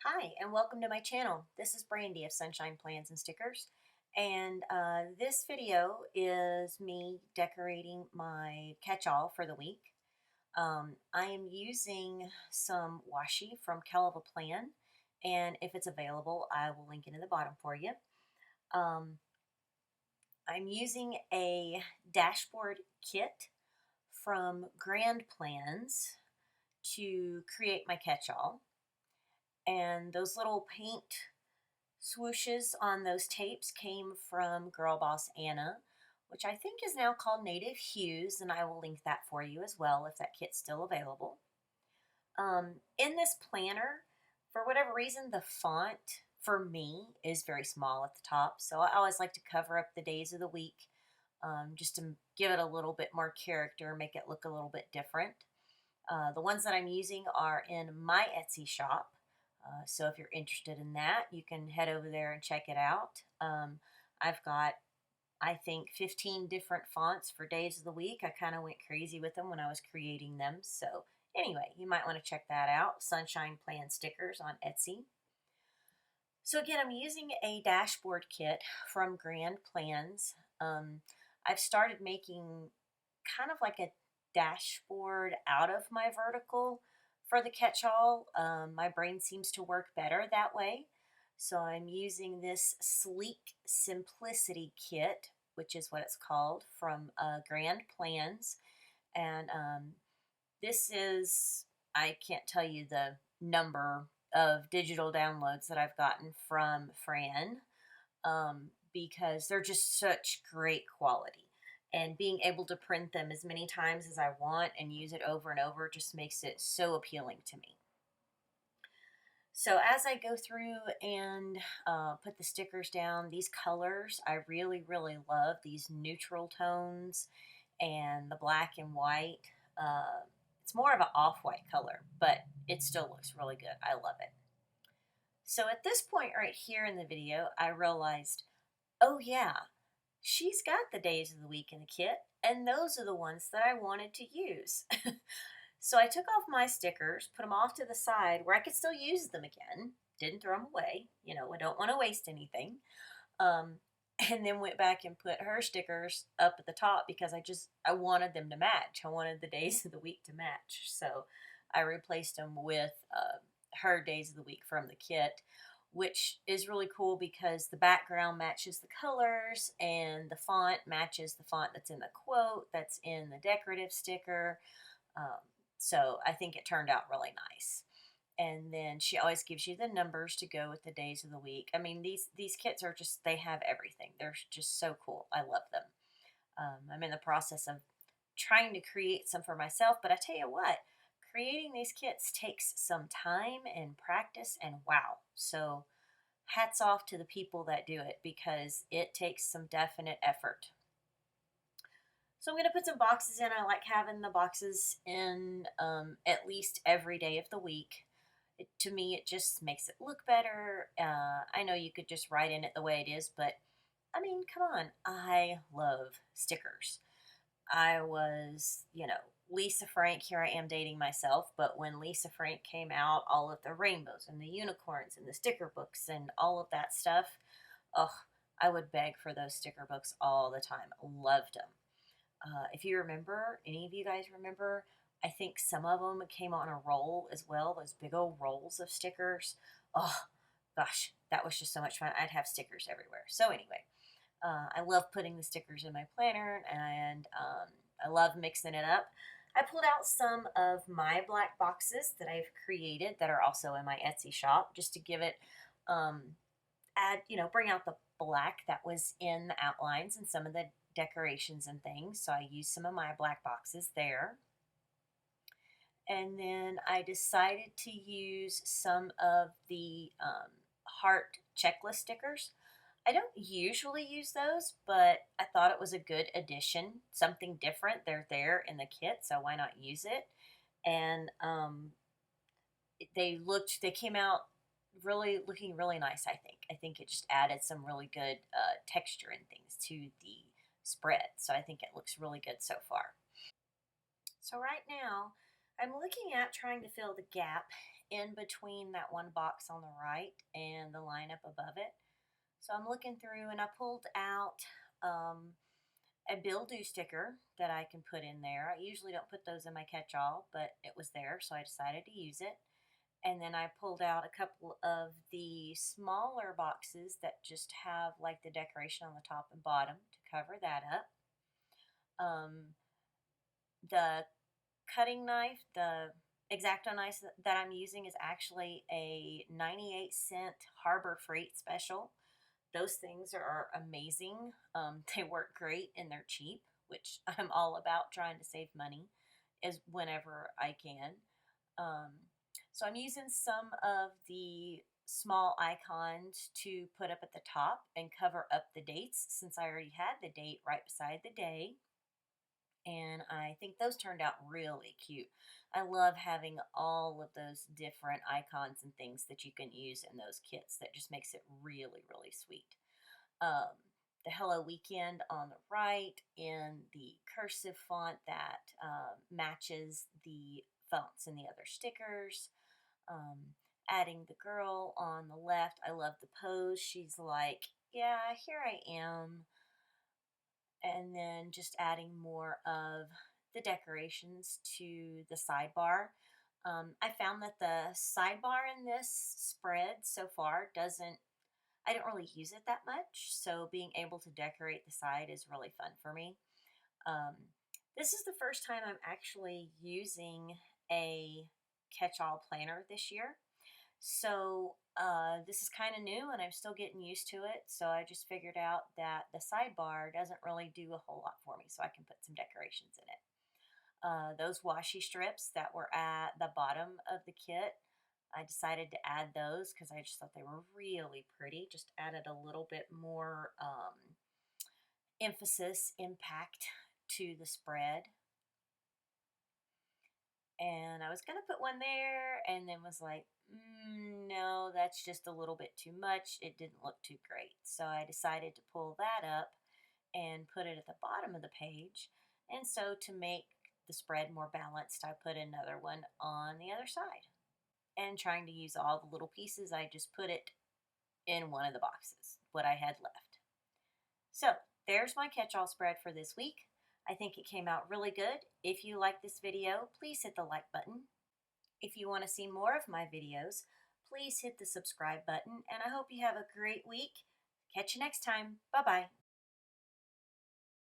Hi, and welcome to my channel. This is Brandy of Sunshine Plans and Stickers, and this video is me decorating my catch-all for the week. I am using some washi from Catchall Plan, and if it's available, I will link it in the bottom for you. I'm using a dashboard kit from Grand Plans to create my catch-all. And those little paint swooshes on those tapes came from Girl Boss Anna, which I think is now called Native Hues, and I will link that for you as well if that kit's still available. In this planner, for whatever reason, the font for me is very small at the top, so I always like to cover up the days of the week just to give it a little bit more character, make it look a little bit different. The ones that I'm using are in my Etsy shop. So if you're interested in that, you can head over there and check it out. I've got, I think, 15 different fonts for days of the week. I kind of went crazy with them when I was creating them. So anyway, you might want to check that out. Sunshine Plan Stickers on Etsy. So again, I'm using a dashboard kit from Grand Plans. I've started making kind of like a dashboard out of my vertical for the catch-all. My brain seems to work better that way. So I'm using this Sleek Simplicity Kit, which is what it's called, from Grand Plans. And this is, I can't tell you the number of digital downloads that I've gotten from Fran because they're just such great quality. And being able to print them as many times as I want and use it over and over just makes it so appealing to me. So as I go through and put the stickers down, these colors, I really, really love these neutral tones and the black and white. It's more of an off-white color, but it still looks really good. I love it. So at this point right here in the video, I realized, oh yeah, she's got the days of the week in the kit, and those are the ones that I wanted to use. So I took off my stickers, put them off to the side where I could still use them again. Didn't throw them away. You know, I don't want to waste anything. Um, and then went back and put her stickers up at the top because I wanted them to match. I wanted the days of the week to match. So I replaced them with her days of the week from the kit, which is really cool because the background matches the colors and the font matches the font that's in the quote, that's in the decorative sticker. So I think it turned out really nice. And then she always gives you the numbers to go with the days of the week. I mean, these kits are just, they have everything. They're just so cool. I love them. I'm in the process of trying to create some for myself, but I tell you what, creating these kits takes some time and practice and wow. So hats off to the people that do it because it takes some definite effort. So I'm going to put some boxes in. I like having the boxes in at least every day of the week. To me, it just makes it look better. I know you could just write in it the way it is, but I mean, come on. I love stickers. I was, Lisa Frank, here I am dating myself, but when Lisa Frank came out, all of the rainbows and the unicorns and the sticker books and all of that stuff, oh, I would beg for those sticker books all the time. Loved them. If you remember, any of you guys remember, I think some of them came on a roll as well, those big old rolls of stickers. Oh, gosh, that was just so much fun. I'd have stickers everywhere. So anyway, I love putting the stickers in my planner, and I love mixing it up. I pulled out some of my black boxes that I've created that are also in my Etsy shop just to give it, bring out the black that was in the outlines and some of the decorations and things. So I used some of my black boxes there. And then I decided to use some of the heart checklist stickers. I don't usually use those, but I thought it was a good addition, something different. They're there in the kit, so why not use it? And they came out looking really nice, I think. I think it just added some really good texture and things to the spread. So I think it looks really good so far. So right now, I'm looking at trying to fill the gap in between that one box on the right and the line up above it. So I'm looking through and I pulled out um, a bill due sticker that I can put in there. I usually don't put those in my catch-all, but it was there, so I decided to use it. And then I pulled out a couple of the smaller boxes that just have like the decoration on the top and bottom to cover that up. Um, the cutting knife, the X-Acto knife that I'm using is actually a 98-cent Harbor Freight special. Those things are amazing. They work great and they're cheap, which I'm all about trying to save money is whenever I can. Um, so I'm using some of the small icons to put up at the top and cover up the dates since I already had the date right beside the day. And I think those turned out really cute. I love having all of those different icons and things that you can use in those kits. That just makes it really, really sweet. Um, the Hello Weekend on the right in the cursive font that matches the fonts and the other stickers. Adding the girl on the left. I love the pose. She's like, yeah, here I am. And then just adding more of the decorations to the sidebar. I found that the sidebar in this spread so far I don't really use it that much, so being able to decorate the side is really fun for me. Um, this is the first time I'm actually using a catch-all planner this year. So this is kind of new and I'm still getting used to it. So I just figured out that the sidebar doesn't really do a whole lot for me, so I can put some decorations in it. Those washi strips that were at the bottom of the kit, I decided to add those because I just thought they were really pretty. Just added a little bit more emphasis, impact to the spread. And I was going to put one there and then was like, no, that's just a little bit too much. It didn't look too great. So I decided to pull that up and put it at the bottom of the page. And so to make the spread more balanced, I put another one on the other side. And trying to use all the little pieces, I just put it in one of the boxes, what I had left. So there's my catch-all spread for this week. I think it came out really good. If you like this video, please hit the like button. If you want to see more of my videos, please hit the subscribe button, and I hope you have a great week. Catch you next time. Bye-bye.